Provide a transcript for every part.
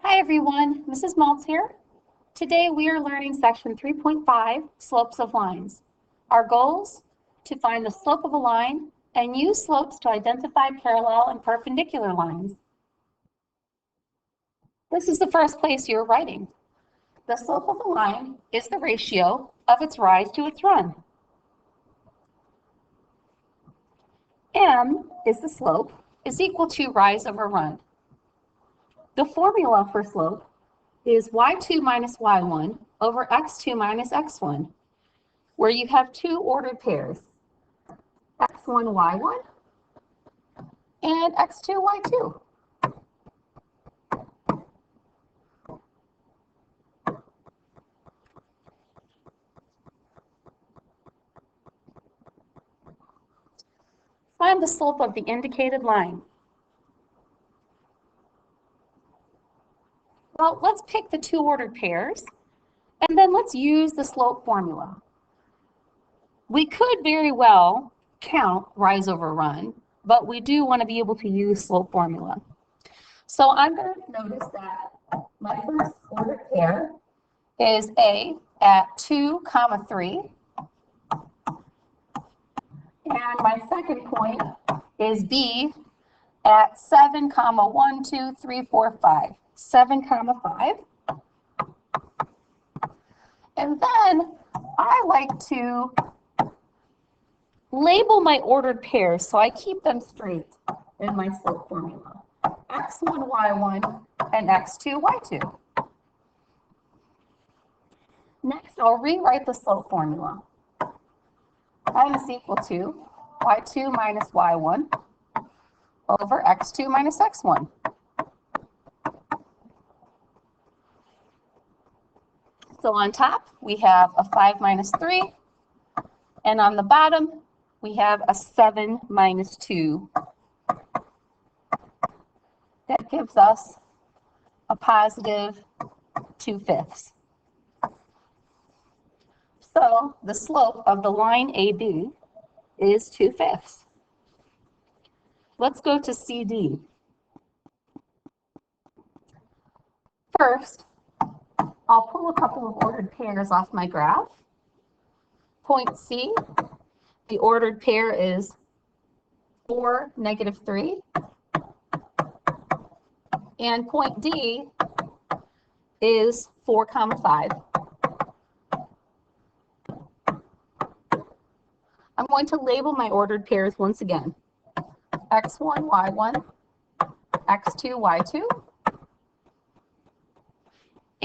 Hi everyone, Mrs. Maltz here. Today we are learning section 3.5, slopes of lines. Our goals: to find the slope of a line and use slopes to identify parallel and perpendicular lines. This is the first place you're writing. The slope of a line is the ratio of its rise to its run. M is the slope is equal to rise over run. The formula for slope is y2 minus y1 over x2 minus x1, where you have two ordered pairs, x1, y1 and x2, y2. Find the slope of the indicated line. Well, let's pick the two ordered pairs, and then let's use the slope formula. We could very well count rise over run, but we do want to be able to use slope formula. So I'm going to notice that my first ordered pair is A at 2, 3, and my second point is B at 7, 1, 2, 3, 4, 5. 7, 5. And then I like to label my ordered pairs so I keep them straight in my slope formula. x1, y1, and x2, y2. Next, I'll rewrite the slope formula. N is equal to y2 minus y1 over x2 minus x1. So on top, we have a 5 minus 3, and on the bottom, we have a 7 minus 2. That gives us a positive 2/5. So the slope of the line AB is 2/5. Let's go to CD. First, I'll pull a couple of ordered pairs off my graph. Point C, the ordered pair is 4, -3. And point D is 4, 5. I'm going to label my ordered pairs once again. x1, y1, x2, y2.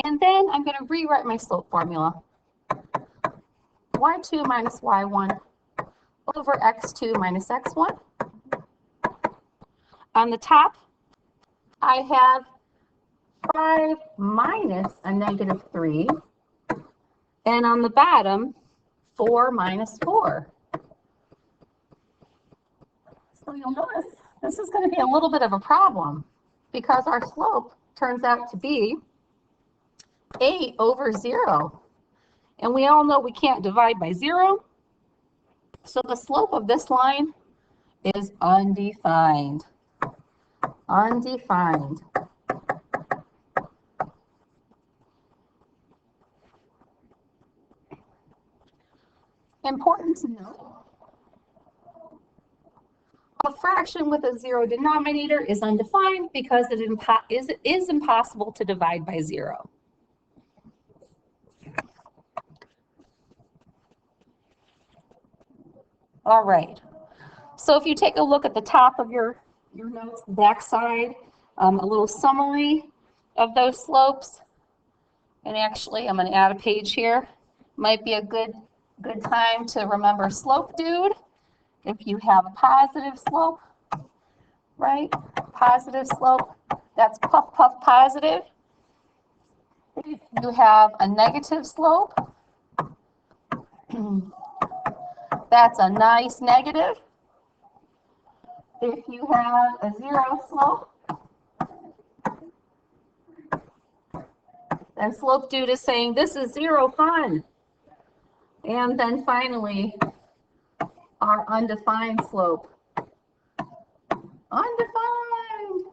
And then I'm going to rewrite my slope formula. y2 minus y1 over x2 minus x1. On the top, I have 5 minus a -3. And on the bottom, 4 minus 4. So you'll notice this is going to be a little bit of a problem because our slope turns out to be 8 over 0. And we all know we can't divide by 0. So the slope of this line is undefined. Undefined. Important to note, a fraction with a 0 denominator is undefined because it is impossible to divide by 0. All right, so if you take a look at the top of your notes, the back side, a little summary of those slopes. And actually, I'm going to add a page here. Might be a good time to remember slope dude. If you have a positive slope, right? Positive slope, that's puff, puff, positive. If you have a negative slope, that's a nice negative. If you have a 0 slope, then slope dude is saying this is 0 fun. And then finally, our undefined slope. Undefined.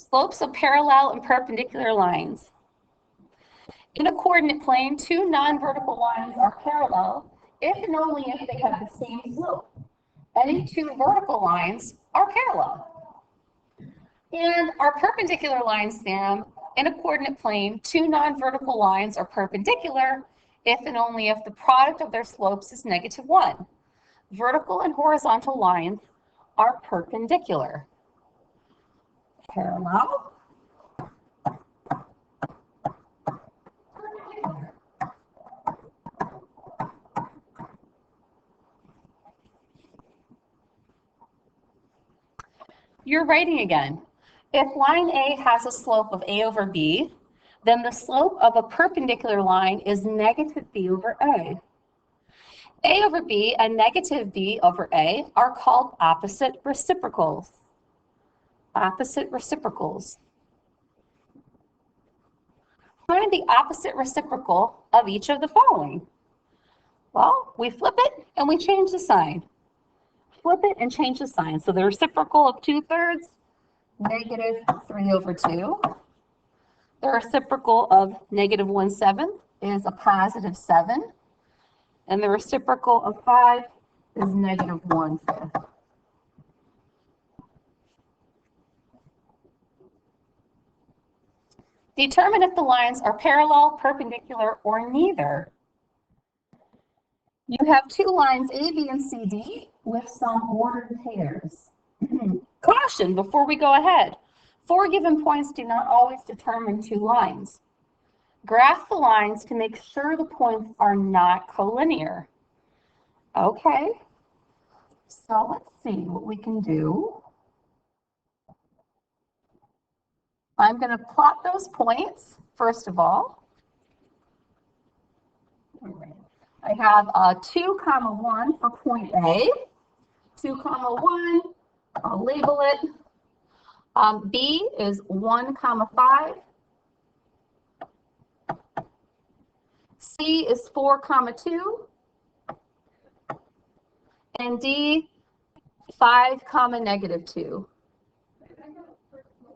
Slopes of parallel and perpendicular lines. In a coordinate plane, two non-vertical lines are parallel if and only if they have the same slope. Any two vertical lines are parallel. And our perpendicular lines theorem, in a coordinate plane, two non-vertical lines are perpendicular if and only if the product of their slopes is -1. Vertical and horizontal lines are perpendicular. Parallel. You're writing again. If line A has a slope of A over B, then the slope of a perpendicular line is -B over A. A over B and -B over A are called opposite reciprocals. Opposite reciprocals. Find the opposite reciprocal of each of the following. Well, we flip it and we change the sign. Flip it and change the sign. So the reciprocal of 2/3, -3 over 2. The reciprocal of -1/7 is a +7. And the reciprocal of 5 is -1/5. Determine if the lines are parallel, perpendicular, or neither. You have two lines A, B, and C, D with some ordered pairs. Caution before we go ahead. 4 given points do not always determine two lines. Graph the lines to make sure the points are not collinear. Okay, so let's see what we can do. I'm going to plot those points, first of all. I have 2, 1 for point A. 2, 1, I'll label it. B is 1, 5. C is 4, 2. And D, 5, -2.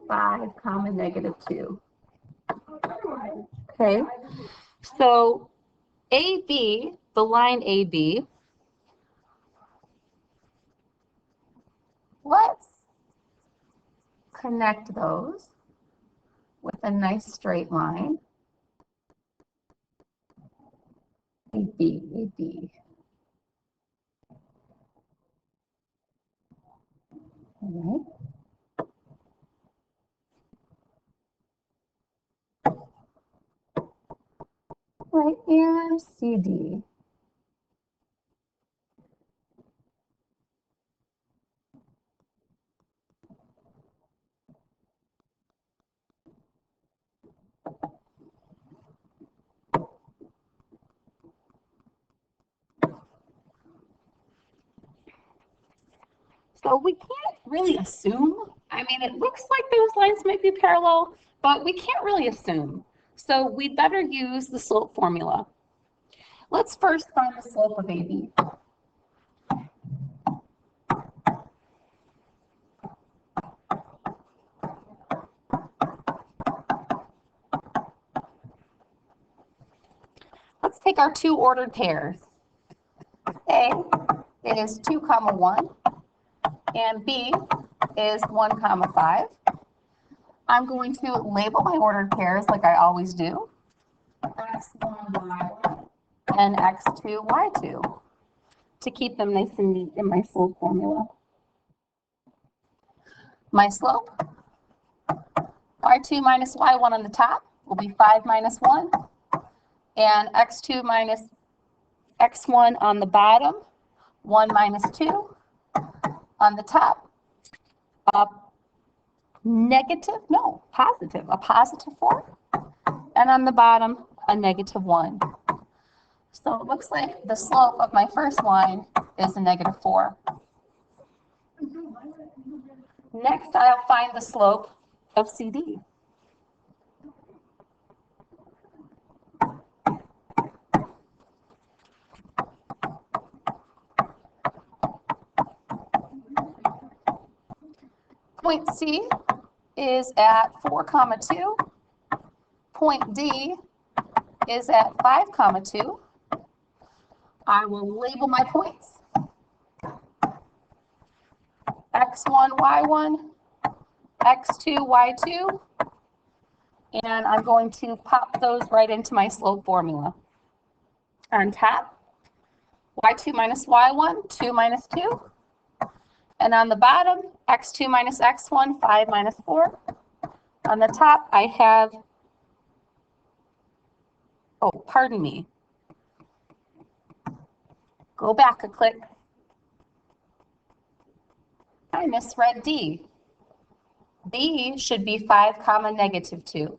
5, -2. Okay, so AB, the line AB, let's connect those with a nice straight line. AB, AB. All right, and CD. So we can't really assume. I mean, it looks like those lines might be parallel, but we can't really assume. So we better use the slope formula. Let's first find the slope of AB. Let's take our two ordered pairs. A is 2, 1, and B is 1, 5. I'm going to label my ordered pairs like I always do. X1, Y1, and X2, Y2 to keep them nice and neat in my slope formula. My slope, Y2 minus Y1 on the top will be 5 minus 1, and X2 minus X1 on the bottom, 1 minus 2 on the top. Positive, a positive 4, and on the bottom, a -1. So it looks like the slope of my first line is a -4. Next, I'll find the slope of CD. Point C is at 4, 2. Point D is at 5, 2. I will label my points. X1, Y1, X2, Y2, and I'm going to pop those right into my slope formula. On top, Y2 minus Y1, 2 minus 2. And on the bottom, X2 minus X1, 5 minus 4. On the top, I have, oh, pardon me. Go back a click. I misread D. D should be 5, negative 2.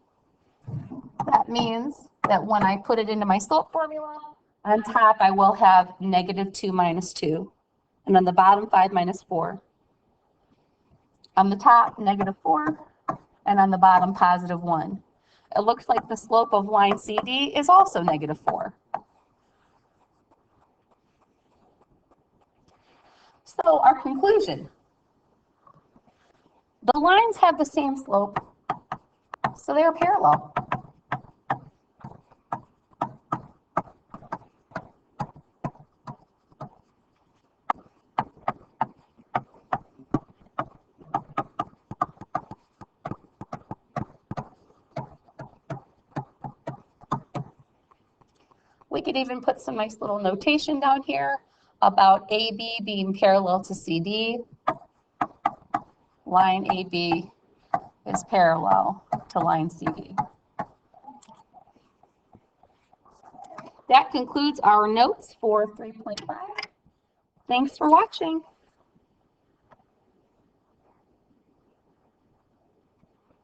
That means that when I put it into my slope formula, on top I will have negative 2 minus 2. And on the bottom, 5 minus 4. On the top, negative 4. And on the bottom, positive 1. It looks like the slope of line CD is also negative 4. So our conclusion. The lines have the same slope, so they are parallel. We could even put some nice little notation down here about AB being parallel to CD. Line AB is parallel to line CD. That concludes our notes for 3.5. Thanks for watching.